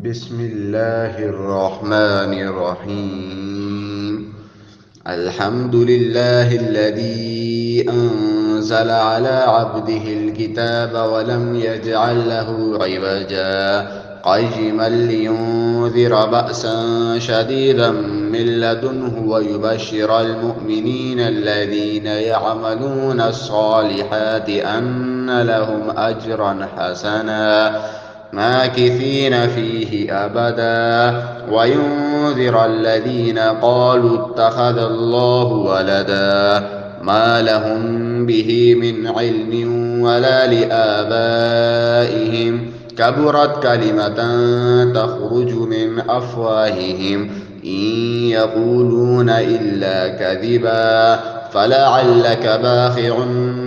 بسم الله الرحمن الرحيم. الحمد لله الذي أنزل على عبده الكتاب ولم يجعل له عوجا قيما لينذر بأسا شديدا من لدنه ويبشر المؤمنين الذين يعملون الصالحات أن لهم أجرا حسنا ماكثين فيه أبدا وينذر الذين قالوا اتخذ الله ولدا ما لهم به من علم ولا لآبائهم كبرت كلمة تخرج من أفواههم إن يقولون إلا كذبا فلعلك باخع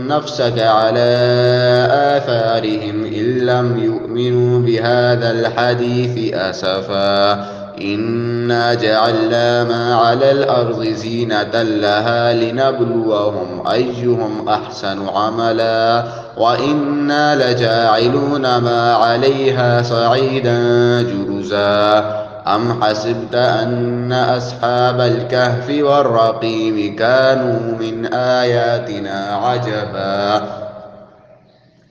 نفسك على آثارهم إن لم يؤمنوا بهذا الحديث أسفا إنا جعلنا ما على الأرض زينة لها لنبلوهم أيهم أحسن عملا وإنا لجاعلون ما عليها صعيدا جرزا أم حسبت أن أصحاب الكهف والرقيم كانوا من آياتنا عجبا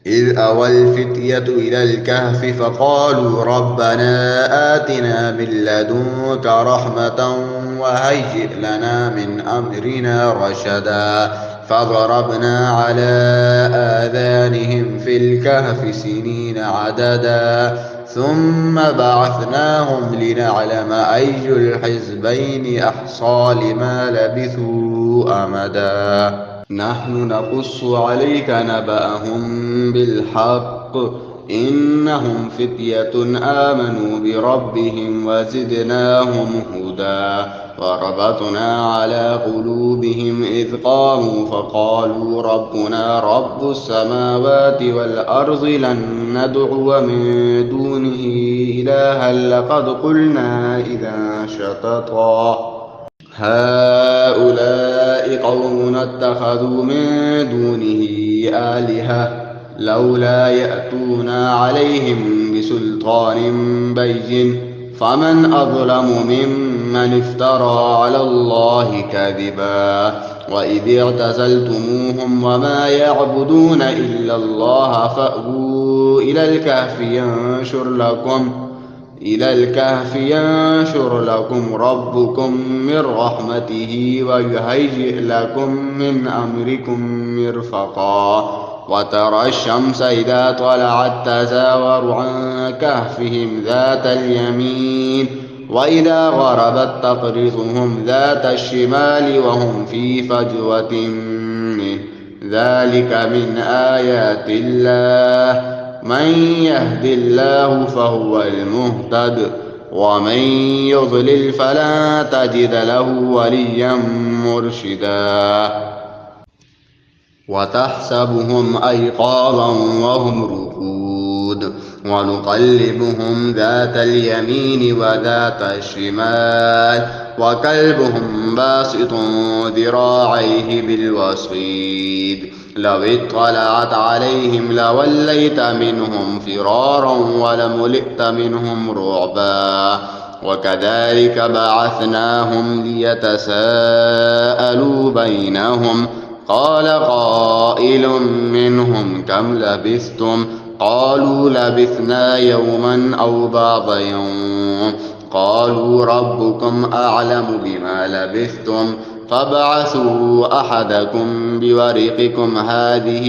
إذ أوى الفتية إلى الكهف فقالوا ربنا آتنا من لدنك رحمة وهيئ لنا من أمرنا رشدا فضربنا على آذانهم في الكهف سنين عددا ثم بعثناهم لنعلم أي الحزبين أحصى لما لبثوا أمدا نحن نقص عليك نبأهم بالحق إنهم فتية آمنوا بربهم وزدناهم هدى وربطنا على قلوبهم إذ قاموا فقالوا ربنا رب السماوات والأرض لن ندعو من دونه إلها لقد قلنا إذا شططا هؤلاء قوم اتخذوا من دونه آلهة لولا يأتونا عليهم بسلطان بين فمن أظلم ممن افترى على الله كذبا وإذ اعتزلتموهم وما يعبدون إلا الله فأووا إلى الكهف ينشر لكم ربكم من رحمته ويهيئ لكم من أمركم مرفقا وترى الشمس إذا طلعت تزاور عن كهفهم ذات اليمين وإذا غربت تقرضهم ذات الشمال وهم في فجوة منه ذلك من آيات الله من يهد الله فهو المهتد ومن يضلل فلا تجد له وليا مرشدا وتحسبهم أيقاظا وهم رقود ونقلبهم ذات اليمين وذات الشمال وكلبهم باسط ذراعيه بالوصيد لو اطلعت عليهم لوليت منهم فرارا ولملئت منهم رعبا وكذلك بعثناهم ليتساءلوا بينهم قال قائل منهم كم لبثتم قالوا لبثنا يوما أو بعض يوم قالوا ربكم أعلم بما لبثتم فابعثوا أحدكم بورقكم هذه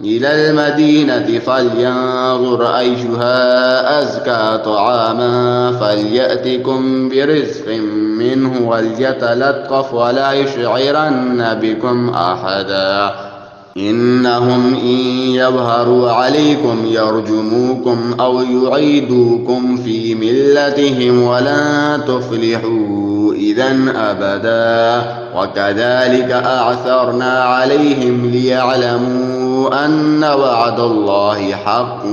إلى المدينة فلينظر أيها أزكى طعاما فليأتكم برزق منه وليتلطف ولا يشعرن بكم أحدا إنهم إن يظهروا عليكم يرجموكم أو يعيدوكم في ملتهم ولن تفلحوا إذا أبدا وكذلك أعثرنا عليهم ليعلموا أن وعد الله حق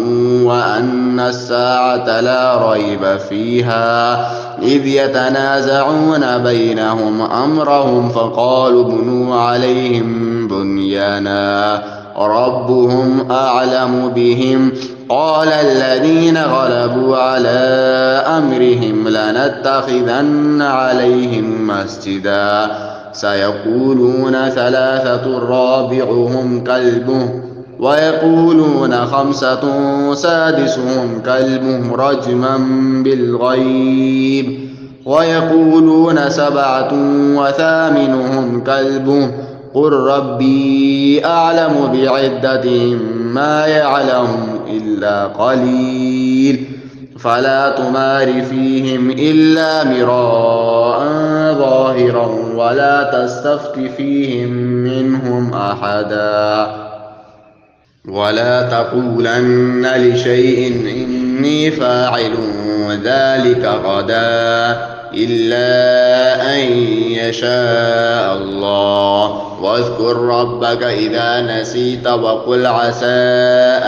وأن الساعة لا ريب فيها إذ يتنازعون بينهم أمرهم فقالوا ابنوا عليهم بنيانا ربهم أعلم بهم قال الذين غلبوا على أمرهم لنتخذن عليهم مسجدا سيقولون ثلاثة رابعهم كلبهم ويقولون خمسة سادسهم كلبهم رجما بالغيب ويقولون سبعة وثامنهم كلبهم قل ربي أعلم بعدتهم ما يعلم إلا قليل فلا تمار فيهم إلا مراء ظاهرا ولا تستفت فيهم منهم أحدا ولا تقولن لشيء إني فاعل ذلك غدا إلا أن يشاء الله واذكر ربك إذا نسيت وقل عسى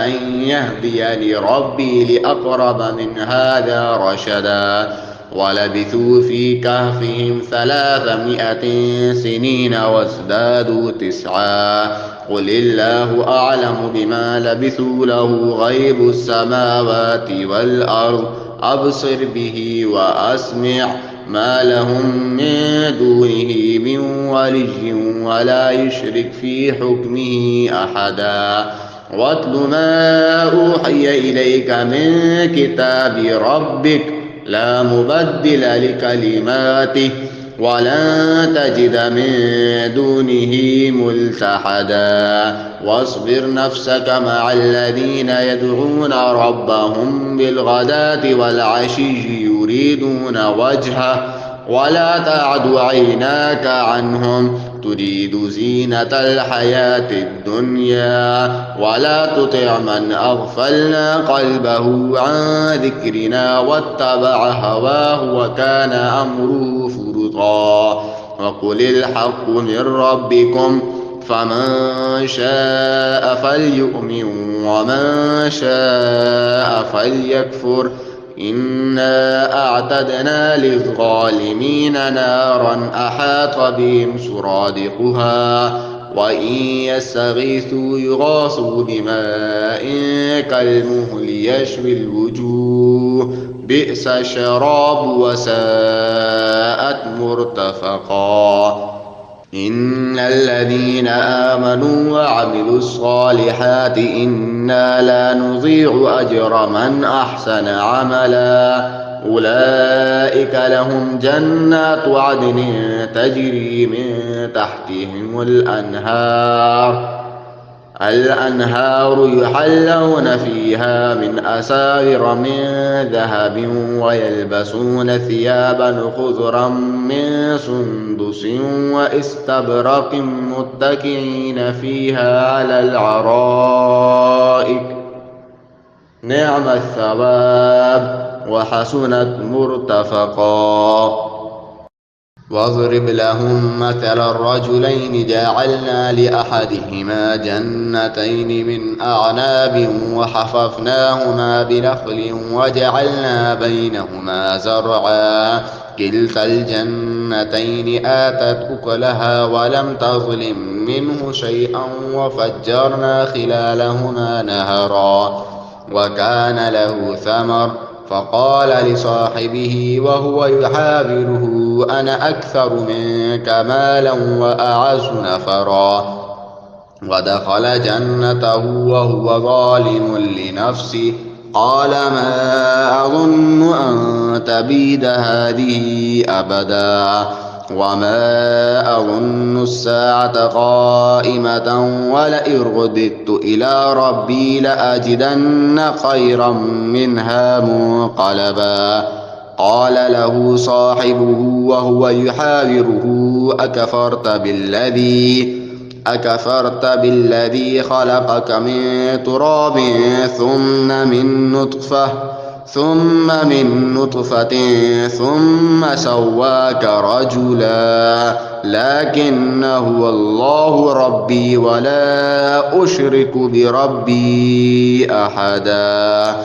أن يهديني ربي لأقرب من هذا رشدا ولبثوا في كهفهم 300 سنين وازدادوا 9 قل الله أعلم بما لبثوا له غيب السماوات والأرض أبصر به وأسمع ما لهم من دونه من ولي ولا يشرك في حكمه أحدا واتل ما أوحي إليك من كتاب ربك لا مبدل لكلماته ولن تجد من دونه ملتحدا واصبر نفسك مع الذين يدعون ربهم بالغداة والعشي يريدون وجهه ولا تعد عيناك عنهم تريد زينة الحياة الدنيا ولا تطع من أغفلنا قلبه عن ذكرنا واتبع هواه وكان أمره فرطا وقل الحق من ربكم فمن شاء فليؤمن ومن شاء فليكفر إنا أعتدنا للظالمين نارا أحاط بهم سرادقها وإن يستغيثوا يغاثوا بماء كالمهل يشوي الوجوه بئس الشراب وساءت مرتفقا إن الذين آمنوا وعملوا الصالحات إنا لا نضيع أجر من أحسن عملا أولئك لهم جنات عدن تجري من تحتهم الأنهار يحلون فيها من أساور من ذهب ويلبسون ثيابا خضرا من سندس واستبرق متكئين فيها على الأرائك نعم الثواب وحسنت مرتفقا واضرب لهم مثل الرجلين جعلنا لأحدهما جنتين من أعناب وحففناهما بنخل وجعلنا بينهما زرعا كلتا الجنتين آتت أكلها ولم تظلم منه شيئا وفجرنا خلالهما نهرا وكان له ثمر فقال لصاحبه وهو يحاوره أنا أكثر منك مالا وأعز نفرا ودخل جنته وهو ظالم لنفسه قال ما أظن أن تبيد هذه أبدا وما أظن الساعة قائمة ولئن رددت إلى ربي لأجدن خيرا منها منقلبا قال له صاحبه وهو يحاوره أكفرت بالذي خلقك من تراب ثم من نطفة ثم سواك رجلا لكن هو الله ربي ولا أشرك بربي أحدا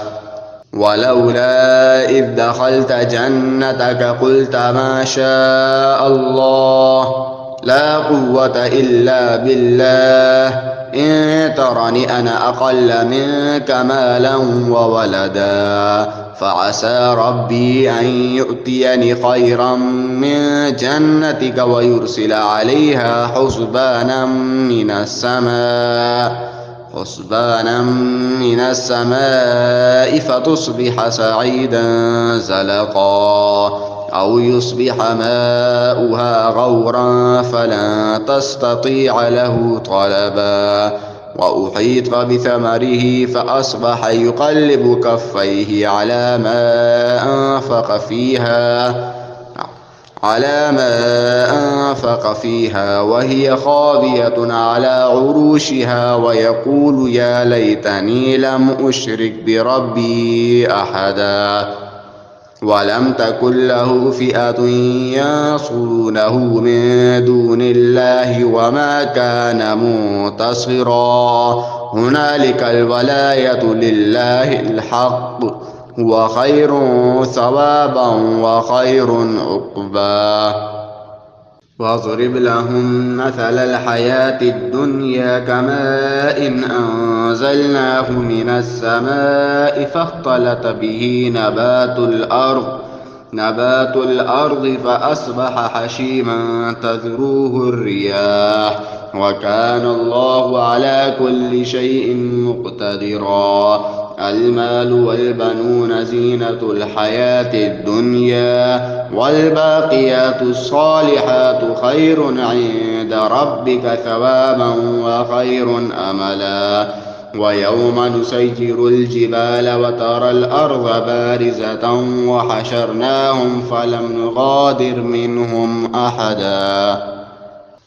ولولا إذ دخلت جنتك قلت ما شاء الله لا قوة إلا بالله إن ترني أنا أقل منك مالا وولدا فعسى ربي أن يؤتيني خيرا من جنتك ويرسل عليها حسبانا من السماء فتصبح صعيدا زلقا أو يصبح ماؤها غورا فلن تستطيع له طلبا وأحيط بثمره فأصبح يقلب كفيه على ما أنفق فيها وهي خاوية على عروشها ويقول يا ليتني لم أشرك بربي أحدا ولم تكن له فئة ينصرونه من دون الله وما كان منتصرا هنالك الولاية لله الحق هو خير ثوابا وخير عقبا واضرب لهم مثل الحياة الدنيا كماء أنزلناه من السماء فاختلط به نبات الأرض فأصبح حشيما تذروه الرياح وكان الله على كل شيء مقتدرا المال والبنون زينة الحياة الدنيا والباقيات الصالحات خير عند ربك ثوابا وخير أملا ويوم نسير الجبال وترى الأرض بارزة وحشرناهم فلم نغادر منهم أحدا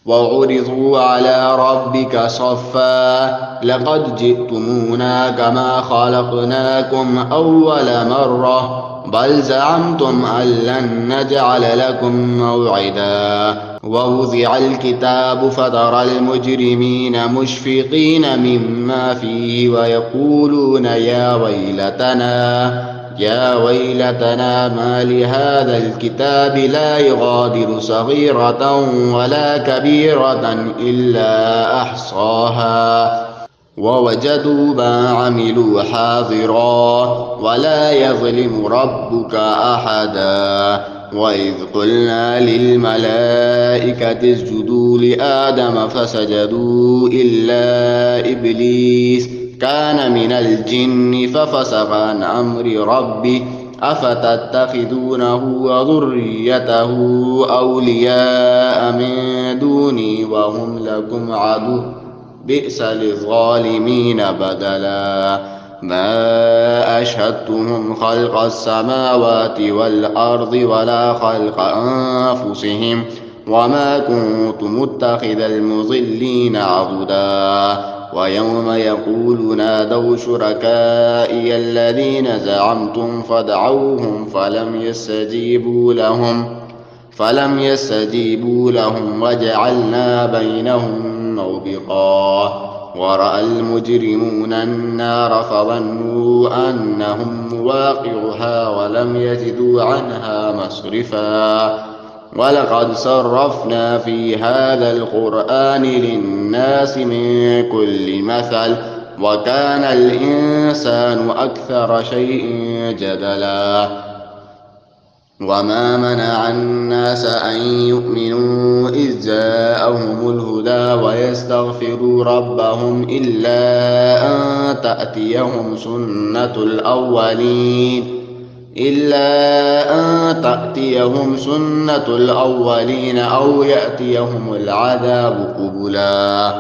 وعرضوا على ربك صفا لقد جئتمونا كما خلقناكم أول مرة بل زعمتم أن لن نجعل لكم موعدا ووضع الكتاب فترى المجرمين مشفقين مما فيه ويقولون يا ويلتنا ما لهذا الكتاب لا يغادر صغيرة ولا كبيرة إلا أحصاها ووجدوا ما عملوا حاضرا ولا يظلم ربك أحدا وإذ قلنا للملائكة اسجدوا لآدم فسجدوا إلا إبليس كان من الجن ففسق عن أمر ربه أفتتخذونه وذريته أولياء من دوني وهم لكم عدو بئس للظالمين بدلا ما أشهدتهم خلق السماوات والأرض ولا خلق أنفسهم وما كنت متخذ المضلين عضدا ويوم يقول نادوا شركائي الذين زعمتم فدعوهم فلم يستجيبوا لهم وجعلنا بينهم موبقا ورأى المجرمون النار فظنوا أنهم مواقعها ولم يجدوا عنها مصرفا ولقد صرفنا في هذا القرآن للناس من كل مثل وكان الإنسان أكثر شيء جدلا وما منع الناس أن يؤمنوا إذ جاءهم الهدى ويستغفروا ربهم إلا أن تأتيهم سنة الأولين أو يأتيهم العذاب قبلا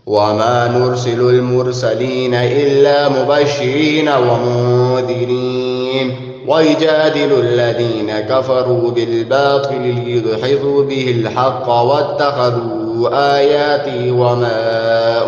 وما نرسل المرسلين إلا مبشرين ومنذرين ويجادل الذين كفروا بالباطل ليدحضوا به الحق واتخذوا آياتي وما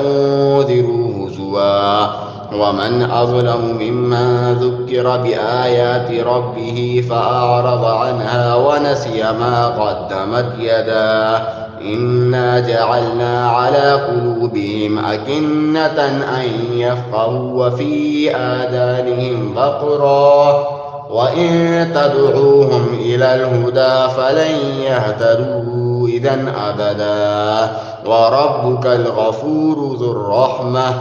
أنذروا هزوا ومن أظلم ممن ذكر بآيات ربه فأعرض عنها ونسي ما قدمت يداه إنا جعلنا على قلوبهم أكنة أن يفقهوا وفي آذانهم وقرا وإن تدعوهم إلى الهدى فلن يهتدوا إذا أبدا. وربك الغفور ذو الرحمة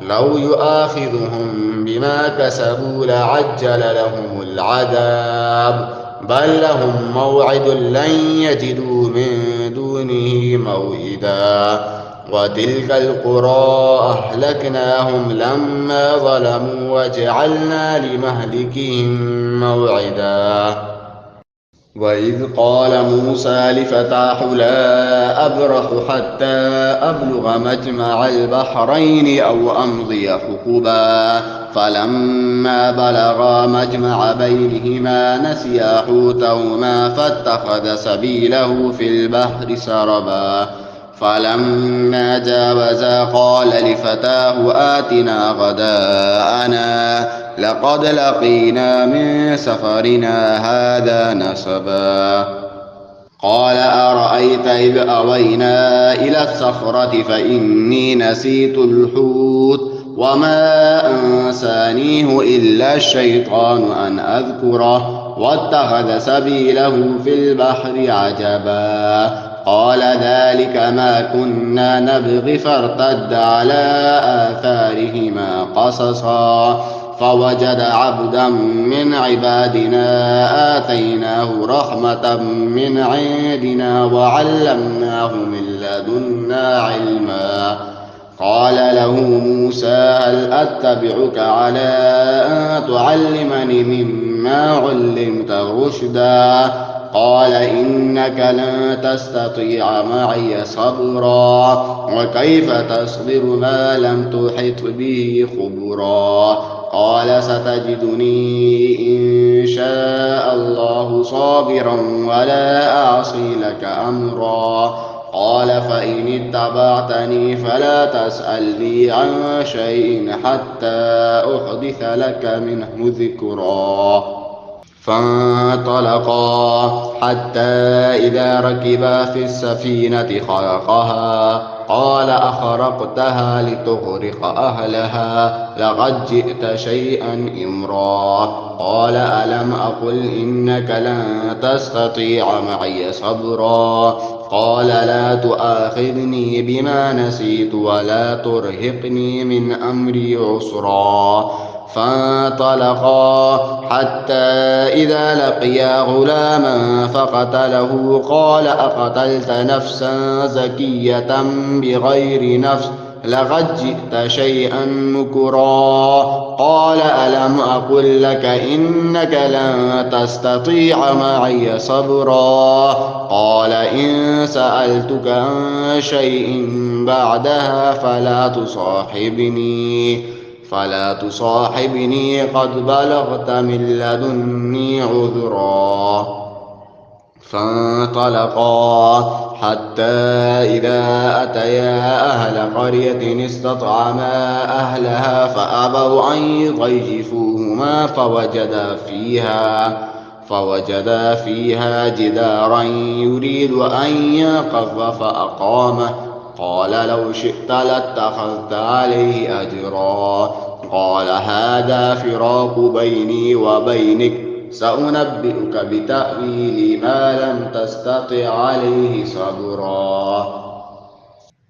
لو يؤاخذهم بما كسبوا لعجل لهم العذاب بل لهم موعد لن يجدوا من دونه موئدا. وتلك القرى أهلكناهم لما ظلموا وجعلنا لمهلكهم موعدا. وإذ قال موسى لفتاه لا أبرح حتى أبلغ مجمع البحرين أو أمضي حقبا فلما بلغا مجمع بينهما نسيا حوتهما فاتخذ سبيله في البحر سربا فلما جاوزا قال لفتاه آتنا غداءنا لقد لقينا من سفرنا هذا نصبا. قال أرأيت إذ أوينا إلى الصخرة فإني نسيت الحوت وما أنسانيه إلا الشيطان أن أذكره واتخذ سبيله في البحر عجبا. قال ذلك ما كنا نبغي فارتد على آثارهما قصصا فوجد عبدا من عبادنا آتيناه رحمة من عندنا وعلمناه من لدنا علما. قال له موسى هل أتبعك على أن تعلمني مما علمت رشدا قال إنك لن تستطيع معي صبرا وكيف تصبر ما لم تحط به خبرا. قال ستجدني إن شاء الله صابرا ولا أعصي لك أمرا. قال فإن اتبعتني فلا تسألني عن شيء حتى أحدث لك منه ذكرا. فانطلقا حتى إذا ركبا في السفينة خرقها قال أخرقتها لتغرق أهلها لقد جئت شيئا إمرا. قال ألم أقل إنك لن تستطيع معي صبرا. قال لا تؤاخذني بما نسيت ولا ترهقني من أمري عسرا. فانطلقا حتى إذا لقيا غلاما فقتله قال أقتلت نفسا زكية بغير نفس لقد جئت شيئا نكرا. قال ألم أقل لك إنك لن تستطيع معي صبرا. قال إن سألتك عن شيء بعدها فلا تصاحبني قد بلغت من لدني عذرا. فانطلقا حتى إذا أتيا أهل قرية استطعما أهلها فأبوا أن يضيفوهما فوجدا فيها جدارا يريد أن ينقض فأقامه. قال لو شئت لاتخذت عليه أجرا. قال هذا فراق بيني وبينك سأنبئك بتأويل ما لم تستطع عليه صبرا.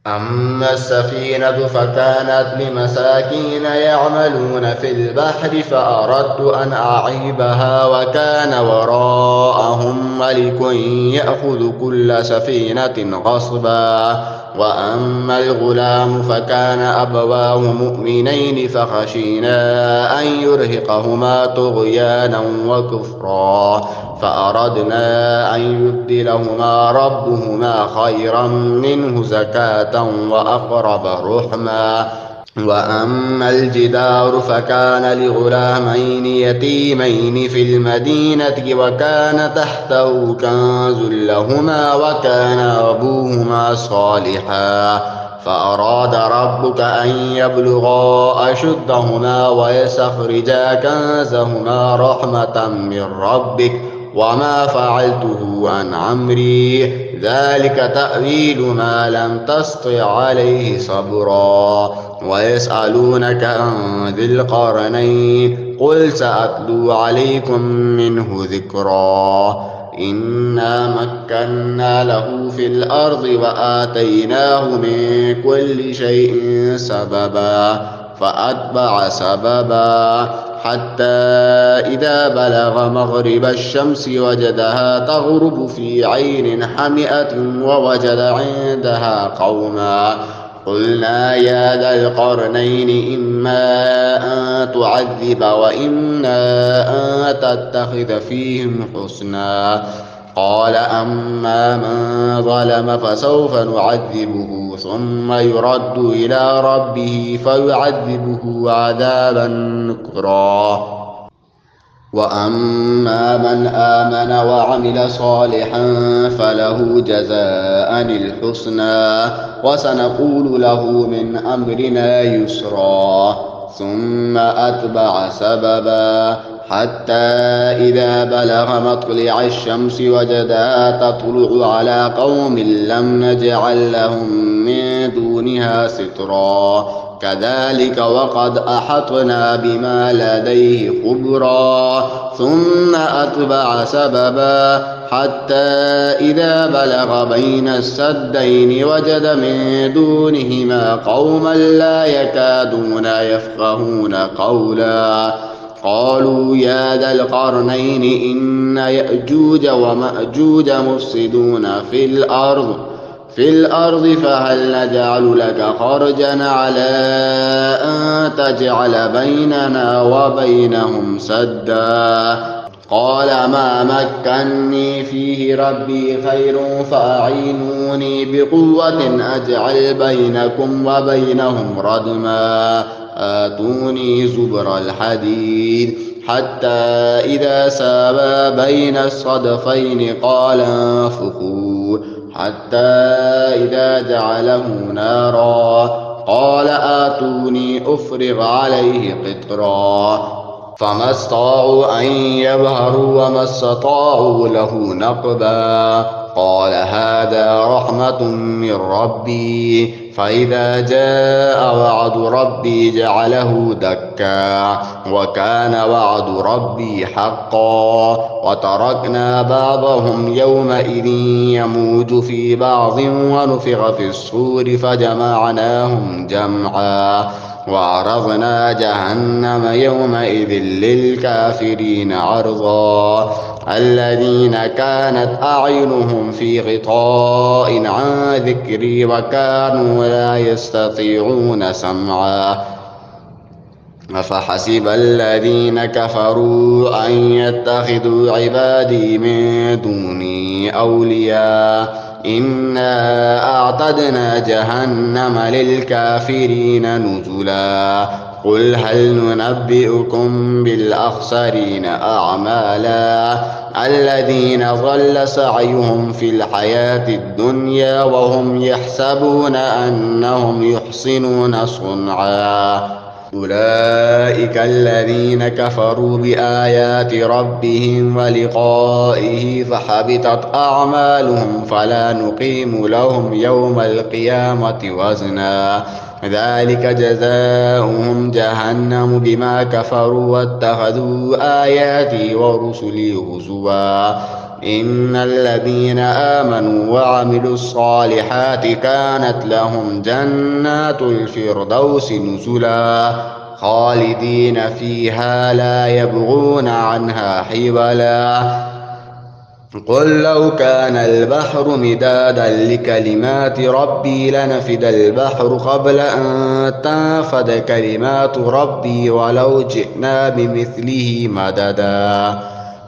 أما السفينة فكانت لمساكين يعملون في البحر فأردت أن أعيبها وكان وراءهم ملك يأخذ كل سفينة غصبا. وأما الغلام فكان أبواه مؤمنين فخشينا أن يرهقهما طغيانا وكفرا فأردنا أن يبدلهما ربهما خيرا منه زكاة وأقرب رحما. وأما الجدار فكان لغلامين يتيمين في المدينة وكان تحته كنز لهما وكان أبوهما صالحا فأراد ربك أن يبلغا أشدهما ويستخرجا كنزهما رحمة من ربك وما فعلته عن أمري ذلك تأويل ما لم تسطع عليه صبرا. ويسألونك عن ذي القرنين قل سأتلو عليكم منه ذكرا. إنا مكنا له في الأرض وآتيناه من كل شيء سببا فأتبع سببا حتى إذا بلغ مغرب الشمس وجدها تغرب في عين حمئة ووجد عندها قوما قلنا يا ذا القرنين إما أن تعذب وإما أن تتخذ فيهم حسنا قال أما من ظلم فسوف نعذبه ثم يرد إلى ربه فيعذبه عذابا نكرا وأما من آمن وعمل صالحا فله جزاء الحسنى وسنقول له من أمرنا يسرا ثم أتبع سببا حتى إذا بلغ مطلع الشمس وجدها تطلع على قوم لم نجعل لهم من دونها سترا كذلك وقد أحطنا بما لديه خبرا ثم أتبع سببا حتى إذا بلغ بين السدين وجد من دونهما قوما لا يكادون يفقهون قولا قالوا يا ذا القرنين إن يأجوج ومأجوج مفسدون في الأرض فهل نجعل لك خرجا على أن تجعل بيننا وبينهم سدا قال ما مكني فيه ربي خير فأعينوني بقوة أجعل بينكم وبينهم ردما آتوني زبر الحديد حتى إذا ساوى بين الصدفين قال انفخوا حتى إذا جعله نارا قال آتوني أفرغ عليه قطرا فما استطاعوا أن يظهروا وما استطاعوا له نقبا قال هذا رحمة من ربي فإذا جاء وعد ربي جعله دكا وكان وعد ربي حقا وتركنا بعضهم يومئذ يموج في بعض ونفخ في الصور فجمعناهم جمعا وعرضنا جهنم يومئذ للكافرين عرضا الذين كانت أعينهم في غطاء عن ذكري وكانوا لا يستطيعون سمعا أفحسب الذين كفروا أن يتخذوا عبادي من دوني أولياء إنا أعتدنا جهنم للكافرين نزلا قل هل ننبئكم بالأخسرين أعمالا الذين ضل سعيهم في الحياة الدنيا وهم يحسبون أنهم يحسنون صنعا أولئك الذين كفروا بآيات ربهم ولقائه فحبطت أعمالهم فلا نقيم لهم يوم القيامة وزنا ذلك جزاؤهم جهنم بما كفروا واتخذوا آياتي ورسلي هزوا إن الذين آمنوا وعملوا الصالحات كانت لهم جنات الفردوس نزلا خالدين فيها لا يبغون عنها حولا قل لو كان البحر مدادا لكلمات ربي لنفد البحر قبل أن تنفد كلمات ربي ولو جئنا بمثله مددا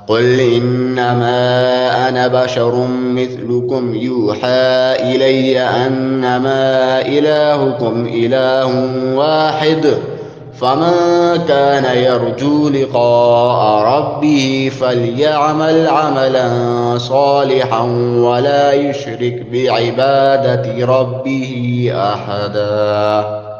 قل إنما أنا بشر مثلكم يوحى إلي أنما إلهكم إله واحد فمن كان يرجو لقاء ربه فليعمل عملا صالحا ولا يشرك بعبادة ربه أحدا.